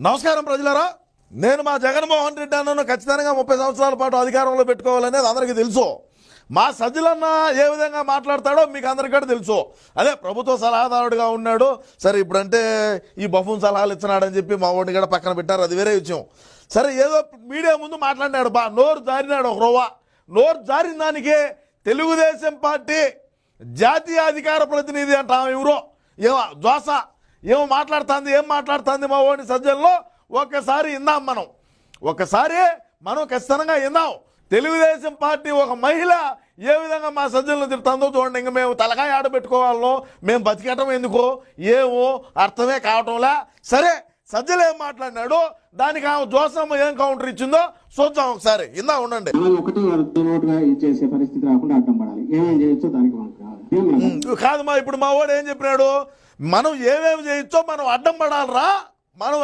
నమస్కారం ప్రజలారా, నేను మా జగన్మోహన్ రెడ్డి అన్నను ఖచ్చితంగా 30 సంవత్సరాల పాటు అధికారంలో పెట్టుకోవాలనేది అందరికీ తెలుసు. మా సజ్జలన్న ఏ విధంగా మాట్లాడతాడో మీకు అందరికీ తెలుసు. అదే ప్రభుత్వ సలహాదారుడిగా ఉన్నాడు. సరే, ఇప్పుడంటే ఈ బఫూన్ సలహాలు ఇచ్చినాడని చెప్పి మా ఓడిని కూడా పక్కన పెట్టారు, అది వేరే విషయం. సరే, ఏదో మీడియా ముందు మాట్లాడినాడు, నోరు జారినాడు ఒక రోవా. నోరు జారిన దానికే తెలుగుదేశం పార్టీ జాతీయ అధికార ప్రతినిధి అంటాం ఎవరో ఏమో జోస ఏం మాట్లాడుతుంది మా ఓడి సజ్జల్లో. ఒక్కసారి ఇందాం, ఒకసారి మనం ఖచ్చితంగా ఇందాం. తెలుగుదేశం పార్టీ ఒక మహిళ ఏ విధంగా మా సజ్జలను తిడుతుందో చూడండి. ఇంక మేము తలకాయ ఆడబెట్టుకోవాలనో, మేము బతికటం ఎందుకో ఏమో అర్థమే కావటంలా. సరే, సజ్జలు ఏం మాట్లాడినాడు, దానికి ఆమె జోసమ్మ ఏం కౌంటర్ ఇచ్చిందో చూద్దాం ఒకసారి. ఇందా ఉండండి. కాదు మా ఇప్పుడు మా వాడు ఏం చెప్పినాడు, మనం ఏమేమి చేయొచ్చో మనం అడ్డం పడాలరా, మనం